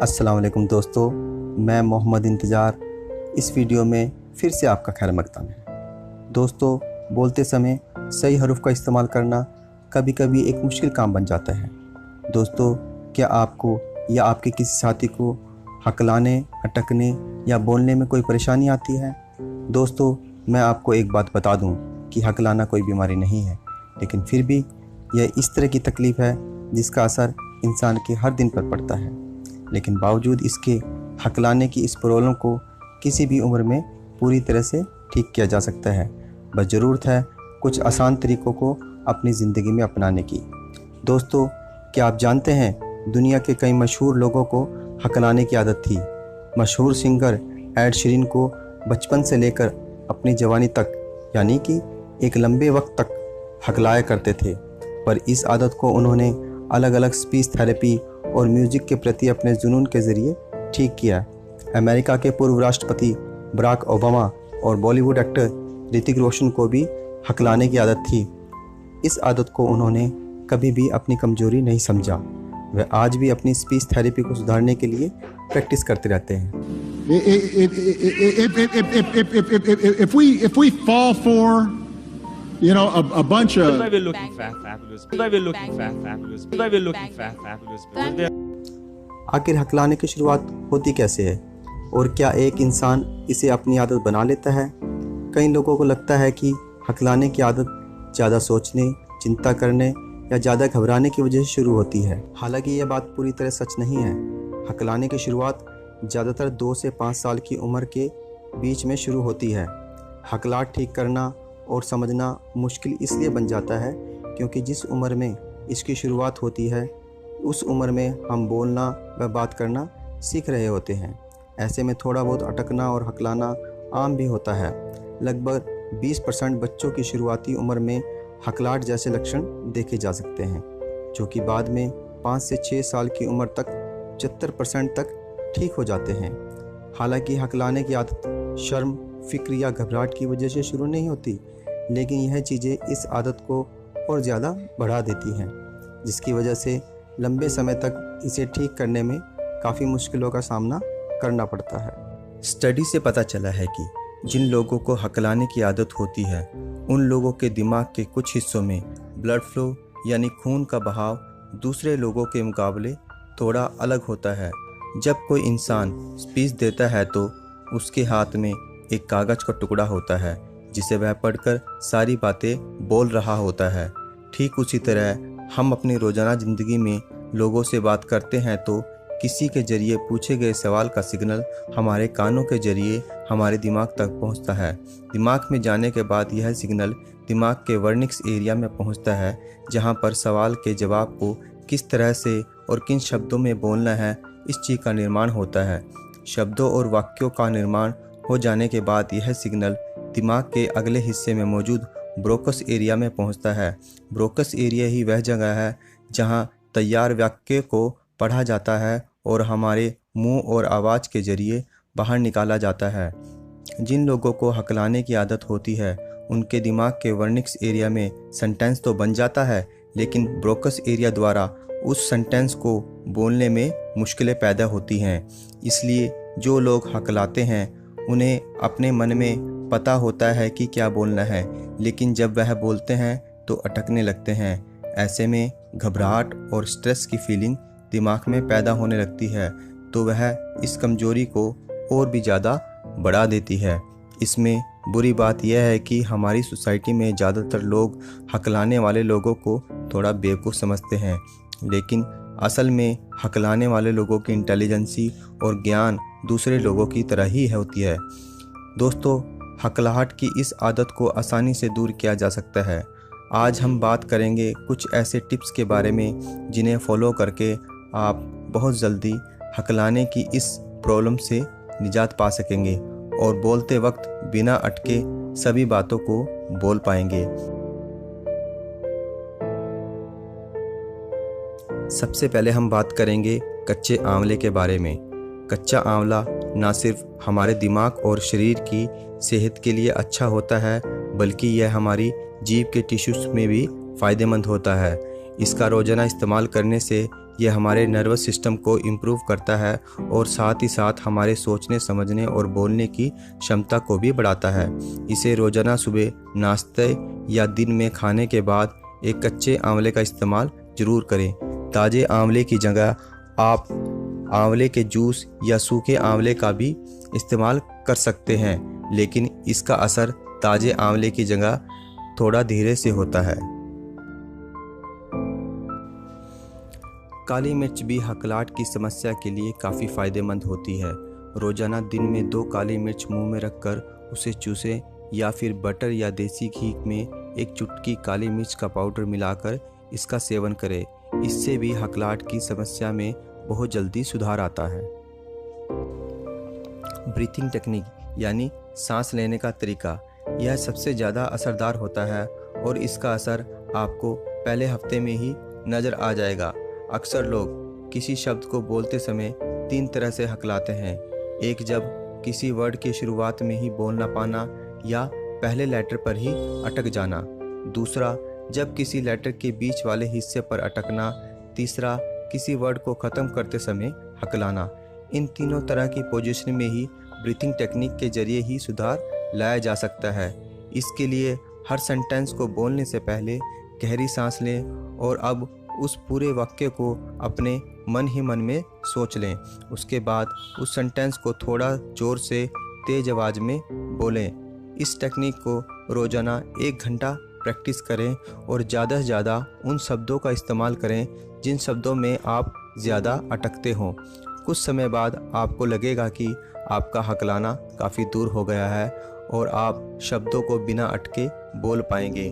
अस्सलाम वालेकुम दोस्तों, मैं मोहम्मद इंतज़ार इस वीडियो में फिर से आपका खैर मकदम है। दोस्तों, बोलते समय सही हरूफ का इस्तेमाल करना कभी कभी एक मुश्किल काम बन जाता है। दोस्तों, क्या आपको या आपके किसी साथी को हकलाने, अटकने या बोलने में कोई परेशानी आती है? दोस्तों, मैं आपको एक बात बता दूं कि हकलाना कोई बीमारी नहीं है, लेकिन फिर भी यह इस तरह की तकलीफ़ है जिसका असर इंसान के हर दिन पर पड़ता है। लेकिन बावजूद इसके हकलाने की इस प्रॉब्लम को किसी भी उम्र में पूरी तरह से ठीक किया जा सकता है। बस ज़रूरत है कुछ आसान तरीक़ों को अपनी ज़िंदगी में अपनाने की। दोस्तों, क्या आप जानते हैं दुनिया के कई मशहूर लोगों को हकलाने की आदत थी। मशहूर सिंगर एड शीरन को बचपन से लेकर अपनी जवानी तक, यानी कि एक लंबे वक्त तक हकलाया करते थे, पर इस आदत को उन्होंने अलग अलग स्पीच थेरेपी और म्यूज़िक के प्रति अपने जुनून के ज़रिए ठीक किया। अमेरिका के पूर्व राष्ट्रपति बराक ओबामा और बॉलीवुड एक्टर ऋतिक रोशन को भी हकलाने की आदत थी। इस आदत को उन्होंने कभी भी अपनी कमजोरी नहीं समझा। वे आज भी अपनी स्पीच थेरेपी को सुधारने के लिए प्रैक्टिस करते रहते हैं। If we fall for, you know, a bunch of We're looking fabulous. We're looking fabulous. We're looking fabulous. आखिर हकलाने की शुरुआत होती कैसे है और क्या एक इंसान इसे अपनी आदत बना लेता है? कई लोगों को लगता है कि हकलाने की आदत ज़्यादा सोचने, चिंता करने या ज़्यादा घबराने की वजह से शुरू होती है। हालांकि यह बात पूरी तरह सच नहीं है। हकलाने की शुरुआत ज़्यादातर 2 से 5 साल की उम्र के बीच में शुरू होती है। हकलाहट ठीक करना और समझना मुश्किल इसलिए बन जाता है क्योंकि जिस उम्र में इसकी शुरुआत होती है उस उम्र में हम बोलना व बात करना सीख रहे होते हैं। ऐसे में थोड़ा बहुत अटकना और हकलाना आम भी होता है। लगभग 20% बच्चों की शुरुआती उम्र में हकलाहट जैसे लक्षण देखे जा सकते हैं, जो कि बाद में 5 से 6 साल की उम्र तक 75% तक ठीक हो जाते हैं। हालांकि हकलाने की आदत शर्म, फिक्र या घबराहट की वजह से शुरू नहीं होती, लेकिन यह चीज़ें इस आदत को और ज़्यादा बढ़ा देती हैं, जिसकी वजह से लंबे समय तक इसे ठीक करने में काफ़ी मुश्किलों का सामना करना पड़ता है। स्टडी से पता चला है कि जिन लोगों को हकलाने की आदत होती है उन लोगों के दिमाग के कुछ हिस्सों में ब्लड फ्लो यानी खून का बहाव दूसरे लोगों के मुकाबले थोड़ा अलग होता है। जब कोई इंसान स्पीच देता है तो उसके हाथ में एक कागज़ का टुकड़ा होता है जिसे वह पढ़कर सारी बातें बोल रहा होता है। ठीक उसी तरह हम अपनी रोज़ाना ज़िंदगी में लोगों से बात करते हैं तो किसी के ज़रिए पूछे गए सवाल का सिग्नल हमारे कानों के ज़रिए हमारे दिमाग तक पहुंचता है। दिमाग में जाने के बाद यह सिग्नल दिमाग के वर्निक्स एरिया में पहुंचता है, जहां पर सवाल के जवाब को किस तरह से और किन शब्दों में बोलना है इस चीज़ का निर्माण होता है। शब्दों और वाक्यों का निर्माण हो जाने के बाद यह सिग्नल दिमाग के अगले हिस्से में मौजूद ब्रोकस एरिया में पहुंचता है। ब्रोकस एरिया ही वह जगह है जहां तैयार वाक्य को पढ़ा जाता है और हमारे मुंह और आवाज़ के ज़रिए बाहर निकाला जाता है। जिन लोगों को हकलाने की आदत होती है उनके दिमाग के वर्निक्स एरिया में सेंटेंस तो बन जाता है, लेकिन ब्रोकस एरिया द्वारा उस सेंटेंस को बोलने में मुश्किलें पैदा होती हैं। इसलिए जो लोग हकलाते हैं उन्हें अपने मन में पता होता है कि क्या बोलना है, लेकिन जब वह बोलते हैं तो अटकने लगते हैं। ऐसे में घबराहट और स्ट्रेस की फीलिंग दिमाग में पैदा होने लगती है, तो वह इस कमजोरी को और भी ज़्यादा बढ़ा देती है। इसमें बुरी बात यह है कि हमारी सोसाइटी में ज़्यादातर लोग हकलाने वाले लोगों को थोड़ा बेवकूफ़ समझते हैं, लेकिन असल में हकलाने वाले लोगों की इंटेलिजेंसी और ज्ञान दूसरे लोगों की तरह ही होती है। दोस्तों, हकलाहट की इस आदत को आसानी से दूर किया जा सकता है। आज हम बात करेंगे कुछ ऐसे टिप्स के बारे में जिन्हें फॉलो करके आप बहुत जल्दी हकलाने की इस प्रॉब्लम से निजात पा सकेंगे और बोलते वक्त बिना अटके सभी बातों को बोल पाएंगे। सबसे पहले हम बात करेंगे कच्चे आंवले के बारे में। कच्चा आंवला ना सिर्फ हमारे दिमाग और शरीर की सेहत के लिए अच्छा होता है, बल्कि यह हमारी जीभ के टिश्यूज़ में भी फ़ायदेमंद होता है। इसका रोज़ाना इस्तेमाल करने से ये हमारे नर्वस सिस्टम को इम्प्रूव करता है और साथ ही साथ हमारे सोचने समझने और बोलने की क्षमता को भी बढ़ाता है। इसे रोज़ाना सुबह नाश्ते या दिन में खाने के बाद एक कच्चे आंवले का इस्तेमाल ज़रूर करें। ताज़े आंवले की जगह आप आंवले के जूस या सूखे आंवले का भी इस्तेमाल कर सकते हैं, लेकिन इसका असर ताज़े आंवले की जगह थोड़ा धीरे से होता है। काली मिर्च भी हकलाहट की समस्या के लिए काफ़ी फ़ायदेमंद होती है। रोज़ाना दिन में 2 काली मिर्च मुंह में रखकर उसे चूसें या फिर बटर या देसी घी में एक चुटकी काली मिर्च का पाउडर मिलाकर इसका सेवन करें। इससे भी हकलाहट की समस्या में बहुत जल्दी सुधार आता है। ब्रीथिंग टेक्निक यानी सांस लेने का तरीका, यह सबसे ज़्यादा असरदार होता है और इसका असर आपको पहले हफ्ते में ही नज़र आ जाएगा। अक्सर लोग किसी शब्द को बोलते समय 3 तरह से हकलाते हैं। एक, जब किसी वर्ड की शुरुआत में ही बोल ना पाना या पहले लेटर पर ही अटक जाना। दूसरा, जब किसी लेटर के बीच वाले हिस्से पर अटकना। तीसरा, किसी वर्ड को ख़त्म करते समय हकलाना। इन तीनों तरह की पोजीशन में ही ब्रीथिंग टेक्निक के जरिए ही सुधार लाया जा सकता है। इसके लिए हर सेंटेंस को बोलने से पहले गहरी सांस लें और अब उस पूरे वाक्य को अपने मन ही मन में सोच लें। उसके बाद उस सेंटेंस को थोड़ा ज़ोर से तेज़ आवाज़ में बोलें। इस टेक्निक को रोज़ाना 1 घंटा प्रैक्टिस करें और ज़्यादा से ज़्यादा उन शब्दों का इस्तेमाल करें जिन शब्दों में आप ज़्यादा अटकते हों। कुछ समय बाद आपको लगेगा कि आपका हकलाना काफ़ी दूर हो गया है और आप शब्दों को बिना अटके बोल पाएंगे।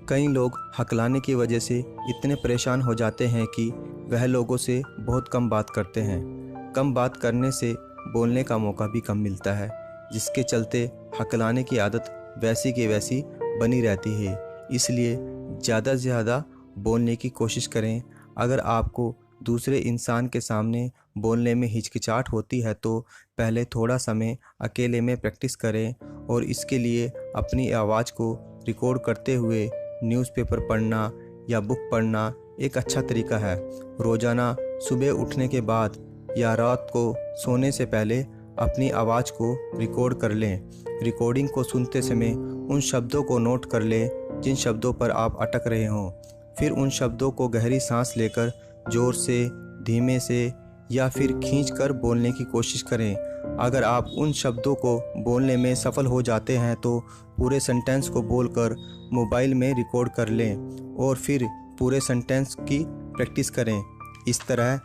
कई लोग हकलाने की वजह से इतने परेशान हो जाते हैं कि वह लोगों से बहुत कम बात करते हैं। कम बात करने से बोलने का मौका भी कम मिलता है, जिसके चलते हकलाने की आदत वैसी की वैसी बनी रहती है। इसलिए ज़्यादा से ज़्यादा बोलने की कोशिश करें। अगर आपको दूसरे इंसान के सामने बोलने में हिचकिचाहट होती है तो पहले थोड़ा समय अकेले में प्रैक्टिस करें और इसके लिए अपनी आवाज़ को रिकॉर्ड करते हुए न्यूज़पेपर पढ़ना या बुक पढ़ना एक अच्छा तरीका है। रोज़ाना सुबह उठने के बाद या रात को सोने से पहले अपनी आवाज़ को रिकॉर्ड कर लें। रिकॉर्डिंग को सुनते समय उन शब्दों को नोट कर लें जिन शब्दों पर आप अटक रहे हों। फिर उन शब्दों को गहरी सांस लेकर ज़ोर से, धीमे से या फिर खींचकर बोलने की कोशिश करें। अगर आप उन शब्दों को बोलने में सफल हो जाते हैं तो पूरे सेंटेंस को बोलकर मोबाइल में रिकॉर्ड कर लें और फिर पूरे सेंटेंस की प्रैक्टिस करें। इस तरह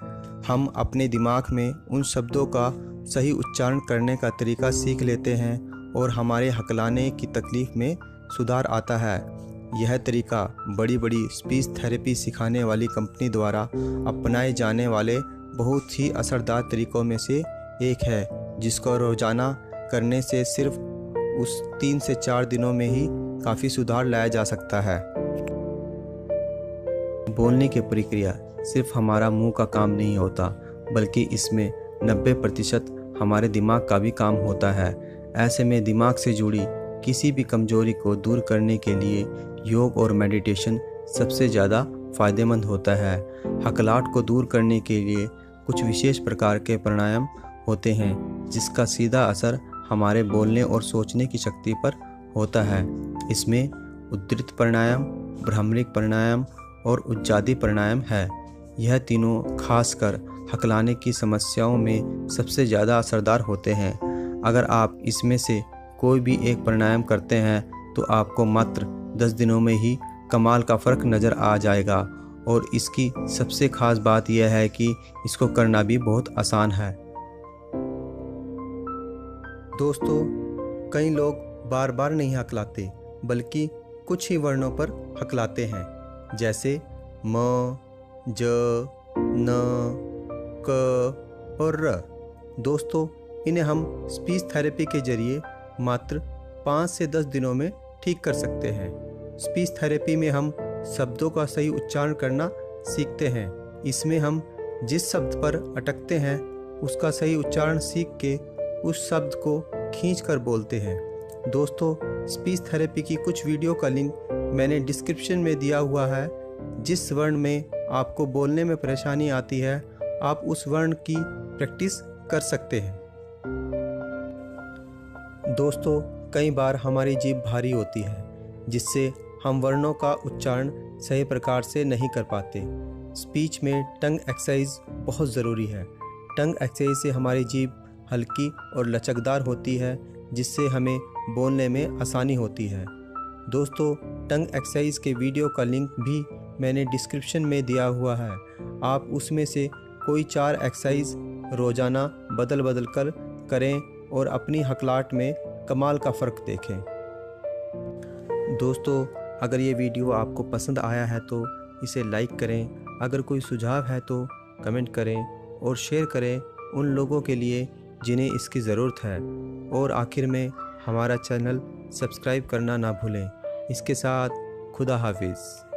हम अपने दिमाग में उन शब्दों का सही उच्चारण करने का तरीका सीख लेते हैं और हमारे हकलाने की तकलीफ़ में सुधार आता है। यह तरीका बड़ी बड़ी स्पीच थेरेपी सिखाने वाली कंपनी द्वारा अपनाए जाने वाले बहुत ही असरदार तरीकों में से एक है, जिसको रोज़ाना करने से सिर्फ उस 3 से 4 दिनों में ही काफ़ी सुधार लाया जा सकता है। बोलने की प्रक्रिया सिर्फ हमारा मुंह का काम नहीं होता, बल्कि इसमें 90% हमारे दिमाग का भी काम होता है। ऐसे में दिमाग से जुड़ी किसी भी कमजोरी को दूर करने के लिए योग और मेडिटेशन सबसे ज़्यादा फ़ायदेमंद होता है। हकलाहट को दूर करने के लिए कुछ विशेष प्रकार के प्राणायाम होते हैं, जिसका सीधा असर हमारे बोलने और सोचने की शक्ति पर होता है। इसमें उद्दृत प्राणायाम, भ्रामरिक प्राणायाम और उज्जादी प्राणायाम है। यह तीनों खासकर हकलाने की समस्याओं में सबसे ज़्यादा असरदार होते हैं। अगर आप इसमें से कोई भी एक प्राणायाम करते हैं तो आपको मात्र 10 दिनों में ही कमाल का फ़र्क नज़र आ जाएगा और इसकी सबसे ख़ास बात यह है कि इसको करना भी बहुत आसान है। दोस्तों, कई लोग बार बार नहीं हकलाते, बल्कि कुछ ही वर्णों पर हकलाते हैं, जैसे म, ज, न, क और र। दोस्तों, इन्हें हम स्पीच थेरेपी के जरिए मात्र 5 से 10 दिनों में ठीक कर सकते हैं। स्पीच थेरेपी में हम शब्दों का सही उच्चारण करना सीखते हैं। इसमें हम जिस शब्द पर अटकते हैं उसका सही उच्चारण सीख के उस शब्द को खींचकर बोलते हैं। दोस्तों, स्पीच थेरेपी की कुछ वीडियो का लिंक मैंने डिस्क्रिप्शन में दिया हुआ है, जिस वर्ण में आपको बोलने में परेशानी आती है, आप उस वर्ण की प्रैक्टिस कर सकते हैं। दोस्तों, कई बार हमारी जीभ भारी होती है, जिससे हम वर्णों का उच्चारण सही प्रकार से नहीं कर पाते। स्पीच में टंग एक्सरसाइज बहुत ज़रूरी है। टंग एक्सरसाइज से हमारी जीभ हल्की और लचकदार होती है, जिससे हमें बोलने में आसानी होती है। दोस्तों, टंग एक्सरसाइज के वीडियो का लिंक भी मैंने डिस्क्रिप्शन में दिया हुआ है। आप उसमें से कोई 4 एक्सरसाइज रोज़ाना बदल बदल कर करें और अपनी हकलाहट में कमाल का फ़र्क देखें। दोस्तों, अगर ये वीडियो आपको पसंद आया है तो इसे लाइक करें। अगर कोई सुझाव है तो कमेंट करें और शेयर करें उन लोगों के लिए जिन्हें इसकी ज़रूरत है। और आखिर में हमारा चैनल सब्सक्राइब करना ना भूलें। इसके साथ खुदा हाफिज़।